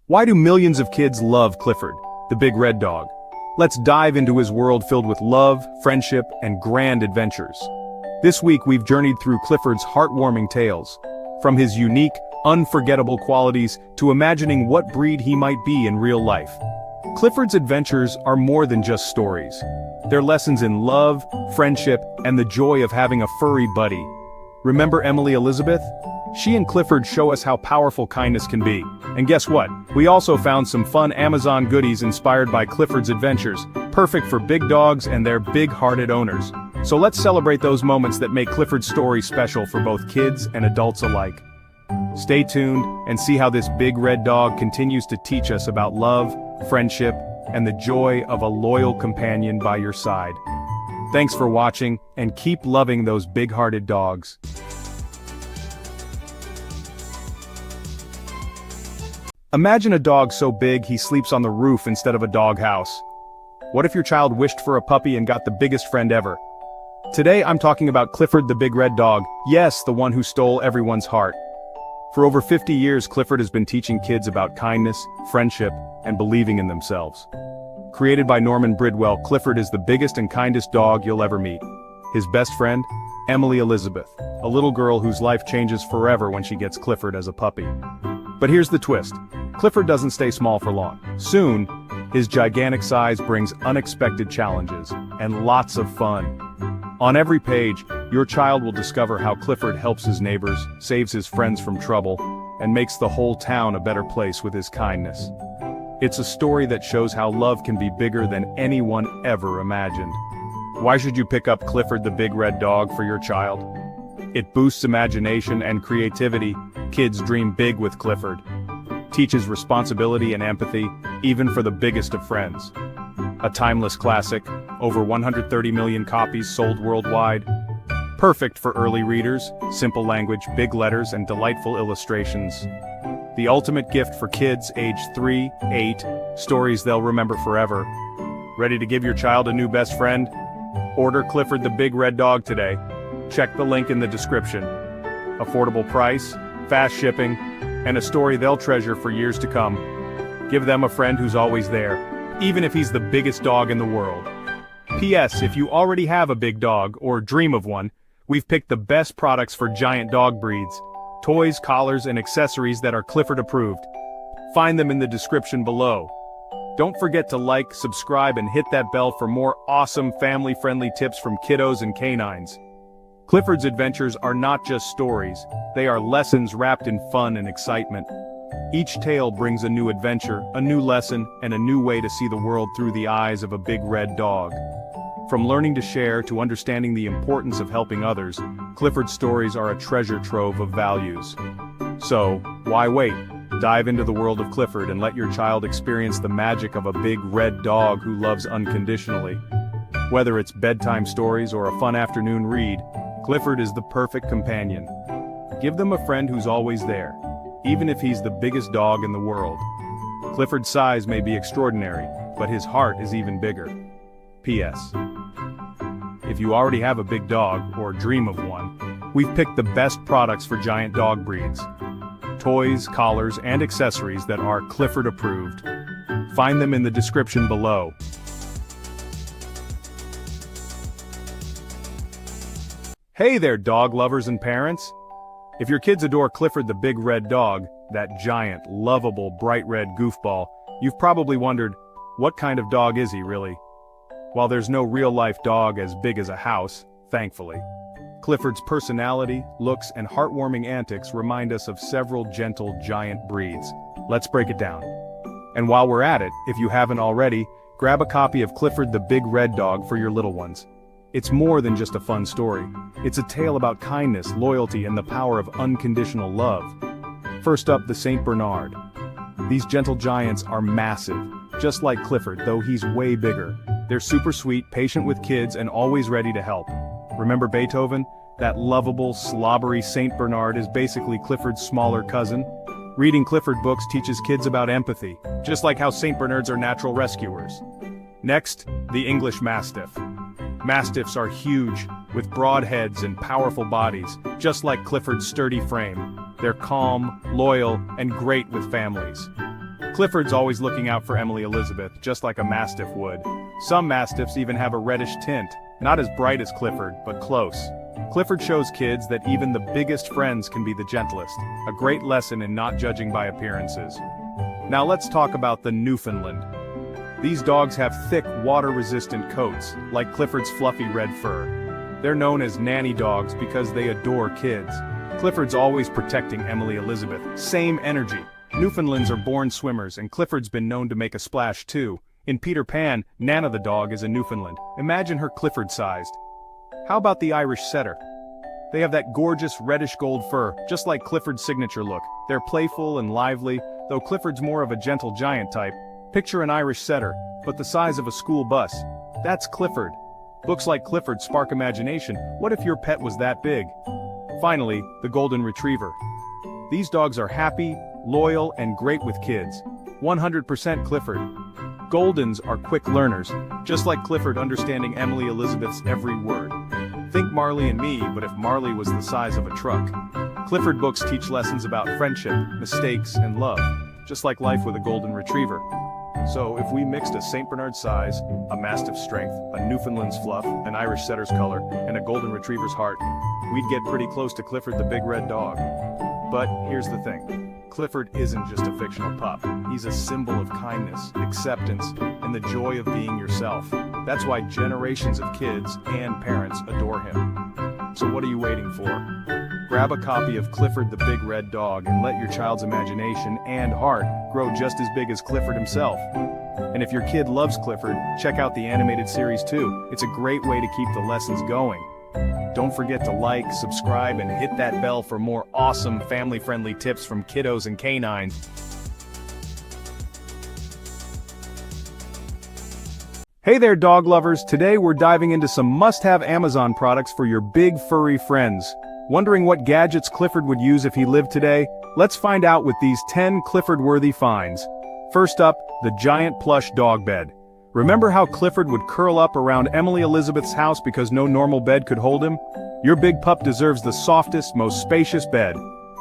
Why do millions of kids love Clifford, the big red dog? Let's dive into his world filled with love, friendship, and grand adventures. This week we've journeyed through Clifford's heartwarming tales. From his unique, unforgettable qualities to imagining what breed he might be in real life. Clifford's adventures are more than just stories. They're lessons in love, friendship, and the joy of having a furry buddy. Remember Emily Elizabeth? She and Clifford show us how powerful kindness can be. And guess what? We also found some fun Amazon goodies inspired by Clifford's adventures, perfect for big dogs and their big-hearted owners. So let's celebrate those moments that make Clifford's story special for both kids and adults alike. Stay tuned and see how this big red dog continues to teach us about love, friendship, and the joy of a loyal companion by your side. Thanks for watching, and keep loving those big-hearted dogs. Imagine a dog so big he sleeps on the roof instead of a doghouse. What if your child wished for a puppy and got the biggest friend ever? Today I'm talking about Clifford the big red dog, yes, the one who stole everyone's heart. For over 50 years Clifford has been teaching kids about kindness, friendship, and believing in themselves. Created by Norman Bridwell, Clifford is the biggest and kindest dog you'll ever meet. His best friend? Emily Elizabeth, a little girl whose life changes forever when she gets Clifford as a puppy. But here's the twist. Clifford doesn't stay small for long. Soon, his gigantic size brings unexpected challenges and lots of fun. On every page, your child will discover how Clifford helps his neighbors, saves his friends from trouble, and makes the whole town a better place with his kindness. It's a story that shows how love can be bigger than anyone ever imagined. Why should you pick up Clifford the big red dog for your child? It boosts imagination and creativity. Kids dream big with Clifford. Teaches responsibility and empathy, even for the biggest of friends. A timeless classic, over 130 million copies sold worldwide. Perfect for early readers, simple language, big letters, and delightful illustrations. The ultimate gift for kids aged 3, 8, stories they'll remember forever. Ready to give your child a new best friend? Order Clifford the big red dog today. Check the link in the description. Affordable price, fast shipping, and a story they'll treasure for years to come. Give them a friend who's always there, even if he's the biggest dog in the world. P.S. If you already have a big dog, or dream of one, we've picked the best products for giant dog breeds. Toys, collars, and accessories that are Clifford approved. Find them in the description below. Don't forget to like, subscribe, and hit that bell for more awesome family-friendly tips from kiddos and canines. Clifford's adventures are not just stories, they are lessons wrapped in fun and excitement. Each tale brings a new adventure, a new lesson, and a new way to see the world through the eyes of a big red dog. From learning to share to understanding the importance of helping others, Clifford's stories are a treasure trove of values. So, why wait? Dive into the world of Clifford and let your child experience the magic of a big red dog who loves unconditionally. Whether it's bedtime stories or a fun afternoon read, Clifford is the perfect companion. Give them a friend who's always there, even if he's the biggest dog in the world. Clifford's size may be extraordinary, but his heart is even bigger. P.S. If you already have a big dog, or dream of one, we've picked the best products for giant dog breeds. Toys, collars, and accessories that are Clifford approved. Find them in the description below. Hey there, dog lovers and parents! If your kids adore Clifford the big red dog, that giant, lovable, bright red goofball, you've probably wondered, what kind of dog is he really? While there's no real-life dog as big as a house, thankfully, Clifford's personality, looks, and heartwarming antics remind us of several gentle giant breeds. Let's break it down. And while we're at it, if you haven't already, grab a copy of Clifford the big red dog for your little ones. It's more than just a fun story. It's a tale about kindness, loyalty, and the power of unconditional love. First up, the Saint Bernard. These gentle giants are massive, just like Clifford, though he's way bigger. They're super sweet, patient with kids, and always ready to help. Remember Beethoven? That lovable, slobbery Saint Bernard is basically Clifford's smaller cousin. Reading Clifford books teaches kids about empathy, just like how Saint Bernards are natural rescuers. Next, the English Mastiff. Mastiffs are huge, with broad heads and powerful bodies, just like Clifford's sturdy frame. They're calm, loyal, and great with families. Clifford's always looking out for Emily Elizabeth, just like a Mastiff would. Some Mastiffs even have a reddish tint, not as bright as Clifford, but close. Clifford shows kids that even the biggest friends can be the gentlest, a great lesson in not judging by appearances. Now let's talk about the Newfoundland. These dogs have thick, water-resistant coats, like Clifford's fluffy red fur. They're known as nanny dogs because they adore kids. Clifford's always protecting Emily Elizabeth, same energy. Newfoundlands are born swimmers, and Clifford's been known to make a splash too. In Peter Pan, Nana the dog is a Newfoundland. Imagine her Clifford-sized. How about the Irish setter? They have that gorgeous reddish gold fur, just like Clifford's signature look. They're playful and lively, though Clifford's more of a gentle giant type. Picture an Irish setter, but the size of a school bus. That's Clifford. Books like Clifford spark imagination. What if your pet was that big? Finally, the Golden Retriever. These dogs are happy, loyal, and great with kids. 100% Clifford. Goldens are quick learners, just like Clifford understanding Emily Elizabeth's every word. Think Marley and Me, but if Marley was the size of a truck. Clifford books teach lessons about friendship, mistakes, and love, just like life with a Golden Retriever. So if we mixed a St. Bernard size, a Mastiff's strength, a Newfoundland's fluff, an Irish setter's color, and a Golden Retriever's heart, we'd get pretty close to Clifford the big red dog. But here's the thing. Clifford isn't just a fictional pup. He's a symbol of kindness, acceptance, and the joy of being yourself. That's why generations of kids and parents adore him. So what are you waiting for? Grab a copy of Clifford the Big Red Dog and let your child's imagination and heart grow just as big as Clifford himself. And if your kid loves Clifford, check out the animated series too. It's a great way to keep the lessons going. Don't forget to like, subscribe, and hit that bell for more awesome family-friendly tips from kiddos and canines. Hey there, dog lovers! Today we're diving into some must-have Amazon products for your big furry friends. Wondering what gadgets Clifford would use if he lived today? Let's find out with these 10 Clifford-worthy finds. First up, the giant plush dog bed. Remember how Clifford would curl up around Emily Elizabeth's house because no normal bed could hold him? Your big pup deserves the softest, most spacious bed.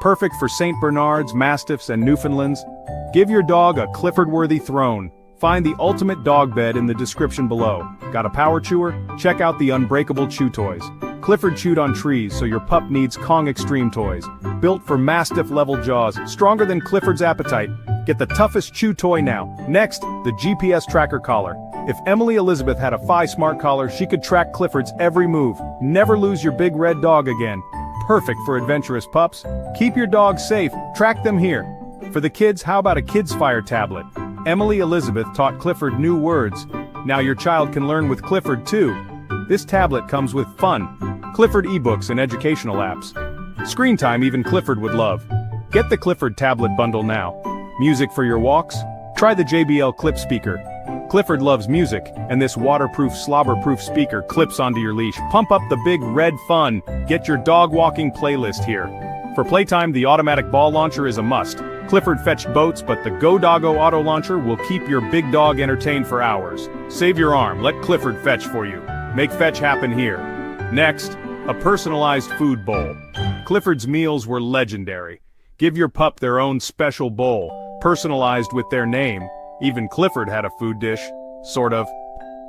Perfect for St. Bernards, Mastiffs, and Newfoundlands. Give your dog a Clifford-worthy throne. Find the ultimate dog bed in the description below. Got a power chewer? Check out the Unbreakable Chew Toys. Clifford chewed on trees, so your pup needs Kong Extreme toys. Built for Mastiff-level jaws, stronger than Clifford's appetite. Get the toughest chew toy now. Next, the GPS tracker collar. If Emily Elizabeth had a Fi Smart collar, she could track Clifford's every move. Never lose your big red dog again. Perfect for adventurous pups. Keep your dog safe. Track them here. For the kids, how about a Kids Fire tablet? Emily Elizabeth taught Clifford new words. Now your child can learn with Clifford too. This tablet comes with fun, Clifford ebooks and educational apps. Screen time even Clifford would love. Get the Clifford tablet bundle now. Music for your walks? Try the JBL Clip speaker. Clifford loves music, and this waterproof, slobber-proof speaker clips onto your leash. Pump up the big red fun. Get your dog walking playlist here. For playtime, the automatic ball launcher is a must. Clifford fetched boats, but the Go Doggo auto launcher will keep your big dog entertained for hours. Save your arm, let Clifford fetch for you. Make fetch happen here. Next, a personalized food bowl. Clifford's meals were legendary. Give your pup their own special bowl, personalized with their name. Even Clifford had a food dish, sort of.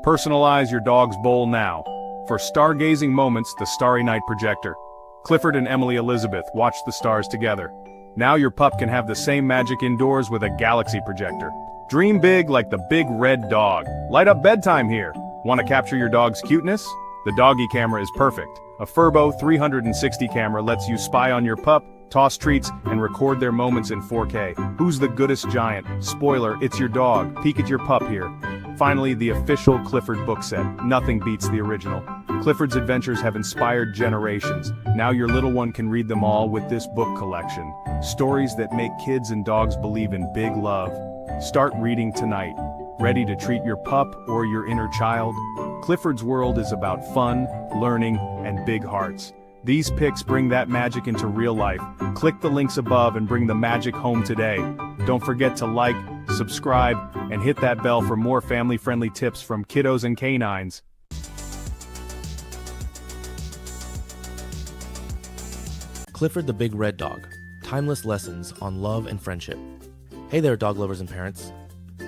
Personalize your dog's bowl now. For stargazing moments, the Starry Night projector. Clifford and Emily Elizabeth watched the stars together. Now your pup can have the same magic indoors with a galaxy projector. Dream big like the big red dog. Light up bedtime here. Want to capture your dog's cuteness? The doggy camera is perfect. A Furbo 360 camera lets you spy on your pup, toss treats, and record their moments in 4K. Who's the goodest giant? Spoiler, it's your dog. Peek at your pup here. Finally, the official Clifford book set. Nothing beats the original. Clifford's adventures have inspired generations. Now your little one can read them all with this book collection. Stories that make kids and dogs believe in big love. Start reading tonight. Ready to treat your pup or your inner child? Clifford's world is about fun, learning, and big hearts. These picks bring that magic into real life. Click the links above and bring the magic home today. Don't forget to like, subscribe, and hit that bell for more family-friendly tips from kiddos and canines. Clifford the Big Red Dog. Timeless lessons on love and friendship. Hey there, dog lovers and parents.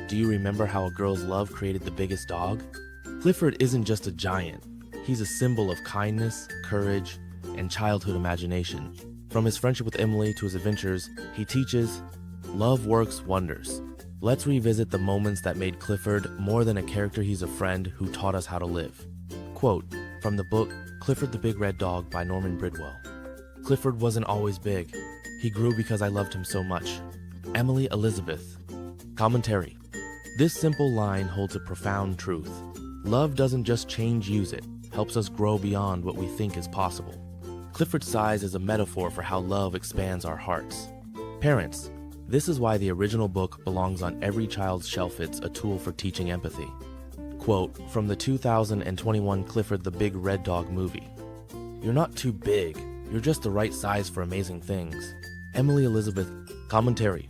Do you remember how a girl's love created the biggest dog? Clifford isn't just a giant. He's a symbol of kindness, courage, and childhood imagination. From his friendship with Emily to his adventures, he teaches, love works wonders. Let's revisit the moments that made Clifford more than a character. He's a friend who taught us how to live. Quote from the book Clifford the Big Red Dog by Norman Bridwell. Clifford wasn't always big. He grew because I loved him so much. Emily Elizabeth. Commentary. This simple line holds a profound truth. Love doesn't just change, use it, helps us grow beyond what we think is possible. Clifford's size is a metaphor for how love expands our hearts. Parents, this is why the original book belongs on every child's shelf. It's a tool for teaching empathy. Quote from the 2021 Clifford the Big Red Dog movie. You're not too big, you're just the right size for amazing things. Emily Elizabeth. Commentary.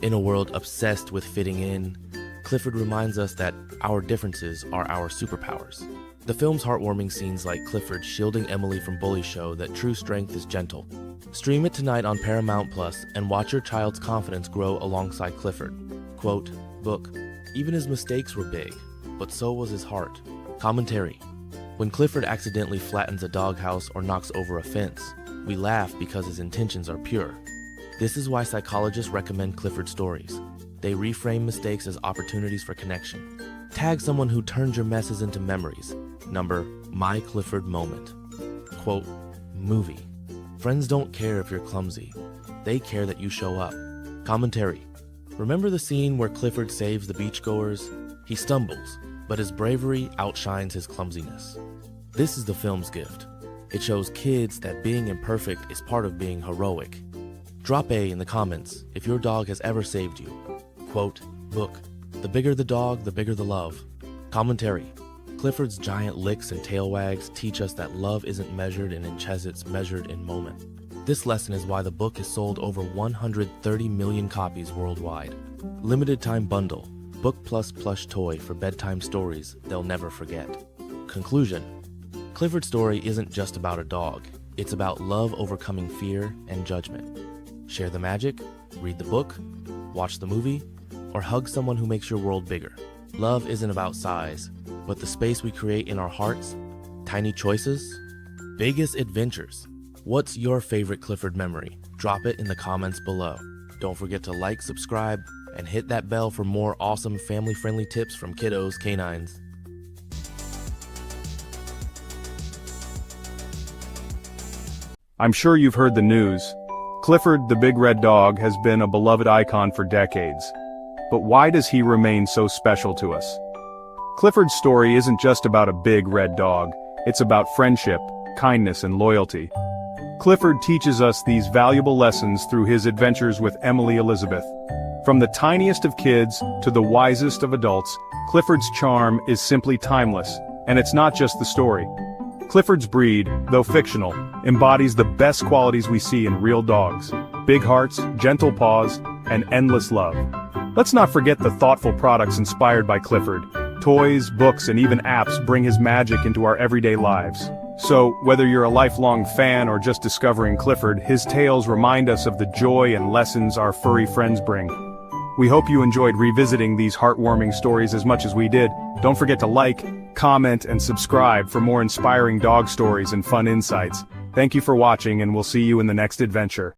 In a world obsessed with fitting in, Clifford reminds us that our differences are our superpowers. The film's heartwarming scenes like Clifford shielding Emily from bullies show that true strength is gentle. Stream it tonight on Paramount Plus and watch your child's confidence grow alongside Clifford. Quote, book, even his mistakes were big, but so was his heart. Commentary. When Clifford accidentally flattens a doghouse or knocks over a fence, we laugh because his intentions are pure. This is why psychologists recommend Clifford stories. They reframe mistakes as opportunities for connection. Tag someone who turns your messes into memories. Number, My Clifford Moment. Quote, movie. Friends don't care if you're clumsy. They care that you show up. Commentary. Remember the scene where Clifford saves the beachgoers? He stumbles, but his bravery outshines his clumsiness. This is the film's gift. It shows kids that being imperfect is part of being heroic. Drop A in the comments if your dog has ever saved you. Quote, book, the bigger the dog, the bigger the love. Commentary. Clifford's giant licks and tail wags teach us that love isn't measured in inches, it's measured in moment. This lesson is why the book has sold over 130 million copies worldwide. Limited time bundle, book plus plush toy for bedtime stories they'll never forget. Conclusion. Clifford's story isn't just about a dog. It's about love overcoming fear and judgment. Share the magic, read the book, watch the movie, or hug someone who makes your world bigger. Love isn't about size, but the space we create in our hearts, tiny choices, biggest adventures. What's your favorite Clifford memory? Drop it in the comments below. Don't forget to like, subscribe, and hit that bell for more awesome family-friendly tips from kiddos canines. I'm sure you've heard the news. Clifford the Big Red Dog has been a beloved icon for decades. But why does he remain so special to us? Clifford's story isn't just about a big red dog, it's about friendship, kindness, and loyalty. Clifford teaches us these valuable lessons through his adventures with Emily Elizabeth. From the tiniest of kids to the wisest of adults, Clifford's charm is simply timeless, and it's not just the story. Clifford's breed, though fictional, embodies the best qualities we see in real dogs: big hearts, gentle paws, and endless love. Let's not forget the thoughtful products inspired by Clifford. Toys, books, and even apps bring his magic into our everyday lives. So, whether you're a lifelong fan or just discovering Clifford, his tales remind us of the joy and lessons our furry friends bring. We hope you enjoyed revisiting these heartwarming stories as much as we did. Don't forget to like, comment, and subscribe for more inspiring dog stories and fun insights. Thank you for watching, and we'll see you in the next adventure.